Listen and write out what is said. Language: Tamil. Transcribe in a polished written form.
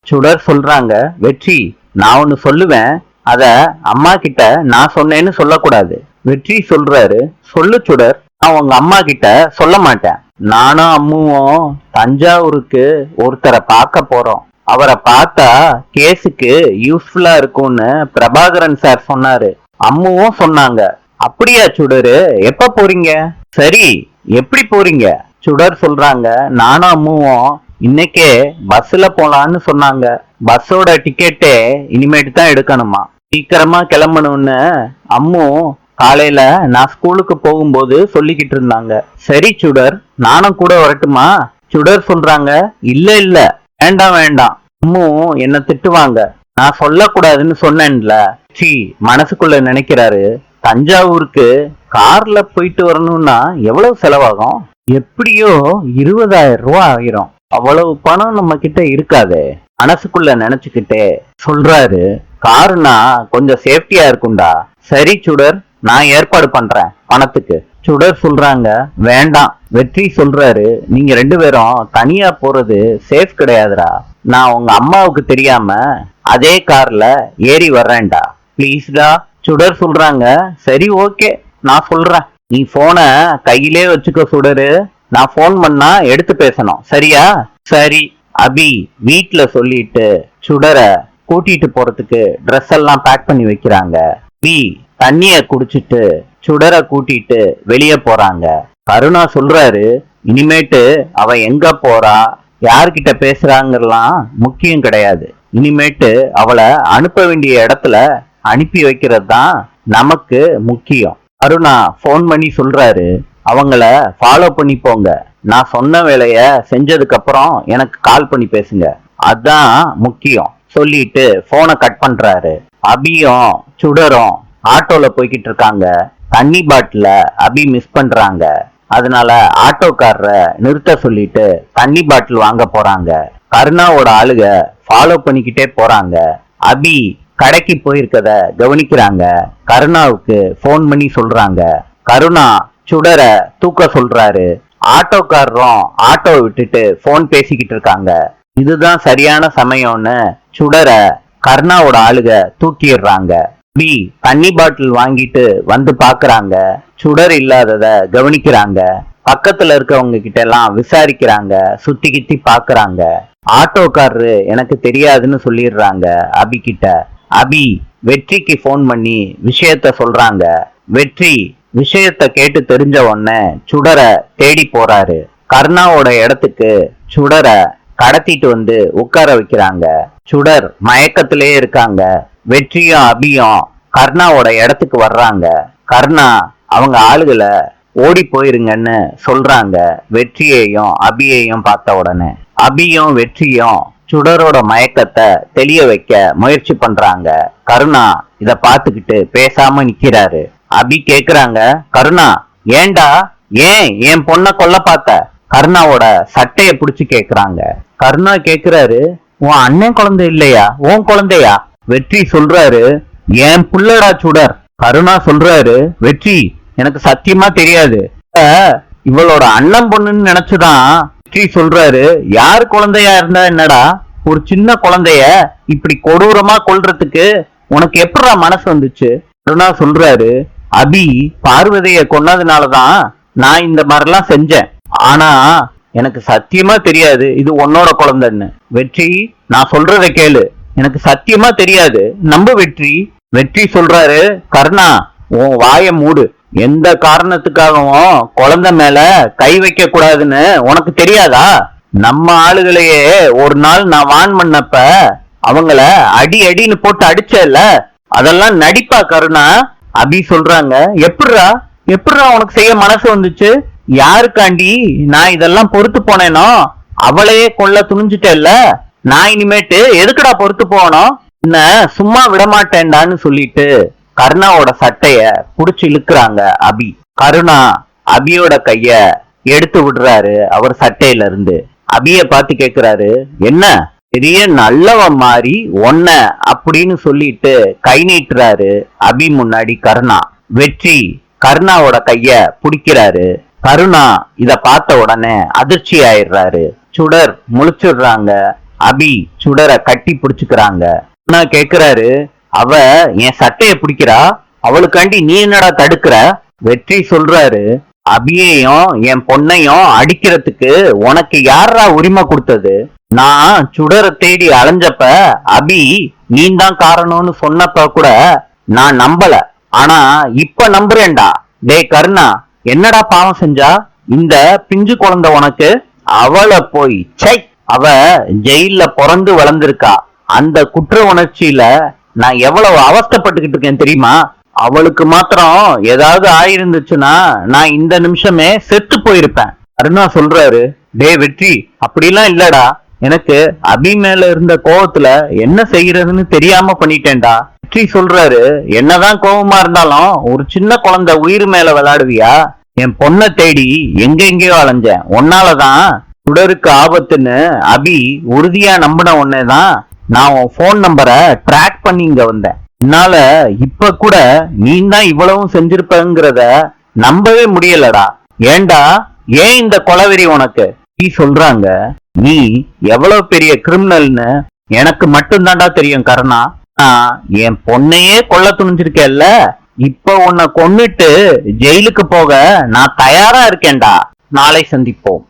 சுடர் சொல்றாங்க, வெற்றி நான் ஒன்னு சொல்லுவேன், அத அம்மா கிட்ட நான் சொன்னேன்னு சொல்லக்கூடாது. வெற்றி சொல்றாரு, சொல்லு சுடர். நான் உங்க அம்மா கிட்ட சொல்ல மாட்டேன். நானும் அம்முவும் தஞ்சாவூருக்கு ஒருத்தரை பார்க்க போறோம். அவரை பார்த்தா கேஸுக்கு யூஸ்ஃபுல்லா இருக்கும்னு பிரபாகரன் சார் சொன்னாரு. அம்முவும் சொன்னாங்க. அப்படியா சுடரு, எப்ப போறீங்க? சரி, எப்படி போறீங்க? சுடர் சொல்றாங்க, நானும் அம்முவும் இன்னைக்கே பஸ்ல போலான்னு சொன்னாங்க. பஸ்ஸோட டிக்கெட்டே இனிமேட்டு தான் எடுக்கணுமா. சீக்கிரமா கிளம்பணும்னு அம்மு காலையில நான் ஸ்கூலுக்கு போகும்போது சொல்லிக்கிட்டு இருந்தாங்க. சரி சுடர், நானும் கூட வரட்டுமா? சுடர் சொல்றாங்க, இல்ல இல்ல, வேண்டாம் வேண்டாம். அம்மு என்ன திட்டுவாங்க, நான் சொல்லக்கூடாதுன்னு சொன்னேன்ல. மனசுக்குள்ள நினைக்கிறாரு, தஞ்சாவூருக்கு கார்ல போயிட்டு வரணும்னா எவ்வளவு செலவாகும்? எப்படியோ 20,000 ரூபாய் ஆகிரும். அவ்வளவு பணம் நம்ம கிட்ட இருக்காதே. மனசுக்குள்ள நினைச்சுக்கிட்டே சொல்றாரு, காருனா கொஞ்சம் சேஃப்டியா இருக்கும்டா. சரி சுடர், நான் ஏற்பாடு பண்றேன் பணத்துக்கு. சுடர் சொல்றாங்க, வேண்டாம். வெற்றி சொல்றாரு, நீங்க 2 பேரும் தனியா போறது சேஃப் கிடையாதுடா. நான் உங்க அம்மாவுக்கு தெரியாம அதே கார்ல ஏறி வர்றேன்டா, பிளீஸ்டா. சுடர் சொல்றாங்க, சரி ஓகே, நான் சொல்றேன். நீ போனை கையிலே வச்சுக்க சுடரு. நான் போன் பண்ணா எடுத்து பேசணும், சரியா? சரி. அபி வீட்டுல சொல்லிட்டு சுடரை கூட்டிட்டு போறதுக்கு ட்ரெஸ் எல்லாம் பேக் பண்ணி வைக்கிறாங்க. பி தண்ணிய குடிச்சிட்டு சுடரை கூட்டிட்டு வெளியே போறாங்க. கருணா சொல்றாரு, இனிமேட்டு அவ எங்க போறா, யார்கிட்ட பேசுறாங்கலாம் முக்கியம் கிடையாது. இனிமேட்டு அவளை அனுப்ப வேண்டிய இடத்துல அனுப்பி வைக்கிறது தான் நமக்கு முக்கியம். அருணா போன் பண்ணி சொல்றாரு, அவங்கள ஃபாலோ பண்ணி போங்க. நான் சொன்ன வேலைய செஞ்சதுக்கு அப்புறம் எனக்கு கால் பண்ணி பேசுங்க, அதான் முக்கியம் சொல்லிட்டு போனை கட் பண்றாரு. அபியும் சுடரும் ஆட்டோல போய்கிட்டு இருக்காங்க. தண்ணி பாட்டில அபி மிஸ் பண்றாங்க. அதனால ஆட்டோக்காரரை நிறுத்த சொல்லிட்டு தண்ணி பாட்டில் வாங்க போறாங்க. கருணாவோட ஆளுக ஃபாலோ பண்ணிக்கிட்டே போறாங்க. அபி கடைக்கு போயிருக்கத கவனிக்கிறாங்க. கருணாவுக்கு போன் பண்ணி சொல்றாங்க. கருணா சுடரை தூக்க சொல்றாரு. ஆட்டோக்காரரும் ஆட்டோவை விட்டுட்டு போன் பேசிக்கிட்டு இருக்காங்க. இதுதான் சரியான சமயம்னு சுடரை கருணாவோட ஆளுக தூக்கிடுறாங்க. பி தண்ணி பாட்டில் வாங்கிட்டு வந்து பாக்குறாங்க. சுடர் இல்லாதத கவனிக்கிறாங்க. பக்கத்துல இருக்கவங்க கிட்ட எல்லாம் விசாரிக்கிறாங்க. சுத்தி கித்தி பாக்குறாங்க. ஆட்டோக்காரரு எனக்கு தெரியாதுன்னு சொல்லிடுறாங்க அபி கிட்ட. அபி வெற்றிக்கு போன் பண்ணி விஷயத்த சொல்றாங்க. வெற்றி விஷயத்த கேட்டு தெரிஞ்ச உடனே சுடரை தேடி போறாரு. கருணாவோட இடத்துக்கு சுடரை கடத்திட்டு வந்து உட்கார வைக்கிறாங்க. சுடர் மயக்கத்திலே இருக்காங்க. வெற்றியும் அபியும் கருணாவோட இடத்துக்கு வர்றாங்க. கருணா அவங்க ஆளுகளை ஓடி போயிருங்கன்னு சொல்றாங்க. வெற்றியையும் அபியையும் பார்த்த உடனே அபியும் வெற்றியும் சுடரோட மயக்கத்தை தெளிய வைக்க முயற்சி பண்றாங்க. கருணா இத பாத்துக்கிட்டு பேசாம நிக்கிறாரு. அபி கேக்குறாங்க, கருணா ஏண்டா, ஏன் என் பொண்ண கொல்ல பார்த்த? கருணாவோட சட்டைய புடிச்சு கேக்குறாங்க. கருணா கேக்குறாரு, உன் அண்ணன் குழந்தை இல்லையா, உன் குழந்தையா? வெற்றி சொல்றாரு, என் புள்ளடா சுடர். கருணா சொல்றாரு, வெற்றி எனக்கு சத்தியமா தெரியாது, இவளோட அண்ணன் பொண்ணுன்னு நினைச்சுதான். வெற்றி சொல்றாரு, யாரு குழந்தையா இருந்தா என்னடா, ஒரு சின்ன குழந்தைய இப்படி கொடூரமா கொல்றதுக்கு உனக்கு எப்படா மனசு வந்துச்சு? கருணா சொல்றாரு, அபி பார்வதிய கொன்னதுனாலதான் நான் இந்த மாதிரிலாம் செஞ்சேன். ஆனா எனக்கு சத்தியமா தெரியாது இது உன்னோட குழந்தைன்னு. வெற்றி நான் சொல்றத கேளு, எனக்கு சத்தியமா தெரியாது, நம்ப வெற்றி. வெற்றி சொல்றாரு, கருணா உன் வாய மூடு. எந்த காரணத்துக்காகவும் குழந்தை மேல கை வைக்க கூடாதுன்னு உனக்கு தெரியாதா? நம்ம ஆளுகளையே ஒரு நாள் நான் வான் பண்ணப்ப அவங்கள அடி அடின்னு போட்டு அடிச்சல, அதெல்லாம் நடிப்பா கருணா? அபி சொல்றாங்க, எப்படிரா எப்படிரா உனக்கு செய்ய மனசு வந்துச்சு? யாருக்காண்டி நான் இதெல்லாம் பொறுத்து போனேனோ அவளையே கொல்ல துணிஞ்சிட்டேல்ல, நான் இனிமேட்டு எதுக்குடா பொறுத்து போகணும்? என்ன சும்மா விடமாட்டேன்டான்னு சொல்லிட்டு கருணாவோட சட்டைய புடிச்சு இழுக்கிறாங்க அபி. கருணா அபியோட கைய எடுத்து விடுறாரு அவர் சட்டையில இருந்து. அபிய பார்த்து கேக்குறாரு, என்ன பெரிய நல்லவன் மாதிரி ஒன்ன அப்படின்னு சொல்லிட்டு கை நீட்டுறாரு அபி முன்னாடி கருணா. வெற்றி கருணாவோட கைய பிடிக்கிறாரு. கருணா இத பார்த்த உடனே அதிர்ச்சி ஆயிடுறாரு. சுடர் முழிச்சிடுறாங்க. அபி சுடரை கட்டி பிடிச்சுக்கிறாங்க. அண்ணா கேக்குறாரு, அவ என் சட்டைய பிடிக்கிறா, அவளுக்காண்டி நீ என்னடா தடுக்கிற? வெற்றி சொல்றாரு, அபியையும் என் பொண்ணையும் அடிக்கிறதுக்கு உனக்கு யாரா உரிமை கொடுத்தது? நான் சுடரை தேடி அலைஞ்சப்ப அபி நீந்தான் காரணம்னு சொன்னப்ப கூட நான் நம்பல. ஆனா இப்ப நம்புறேன்டா. டேய் கருணா, என்னடா பாவம் செஞ்சா இந்த பிஞ்சு குழந்தை உனக்கு? அவளை போய் சை, அவ ஜெயில பிறந்து வளர்ந்திருக்கா. அந்த குற்ற உணர்ச்சியில நான் எவ்வளவு அவஸ்தைப்பட்டுக்கிட்டு இருக்கேன் தெரியுமா? அவளுக்கு மாத்திரம் ஏதாவது ஆயிருந்துச்சுன்னா நான் இந்த நிமிஷமே செத்து போயிருப்பேன். அருணா சொல்றாரு, டே வெற்றி, அப்படிலாம் இல்லடா. எனக்கு அபி மேல இருந்த கோவத்துல என்ன செய்யறதுன்னு தெரியாம பண்ணிட்டேன்டா. வெற்றி சொல்றாரு, என்னதான் கோவமா இருந்தாலும் ஒரு சின்ன குழந்தை உயிர் மேல விளையாடுவியா? என் பொண்ணை தேடி எங்கெங்கயோ அலைஞ்சேன். உன்னாலதான் சுடருக்கு ஆபத்துன்னு அபி உறுதியா நம்பின உடனேதான் நான் உன் போன் நம்பரை ட்ராக் பண்ணி இங்க வந்தேன். என்னால இப்ப கூட நீ தான் இவ்வளவும் செஞ்சிருப்பங்கிறத நம்பவே முடியலடா. ஏண்டா, ஏன் இந்த கொலவெறி உனக்கு? நீ சொல்றாங்க, நீ எவ்வளவு பெரிய கிரிமினல்னு எனக்கு மட்டும்தான்டா தெரியும் கருணா. என் பொண்ணையே கொல்ல துணிஞ்சிருக்கேல்ல, இப்ப உன்னை கொன்னுட்டு ஜெயிலுக்கு போக நான் தயாரா இருக்கேன்டா. நாளை சந்திப்போம்.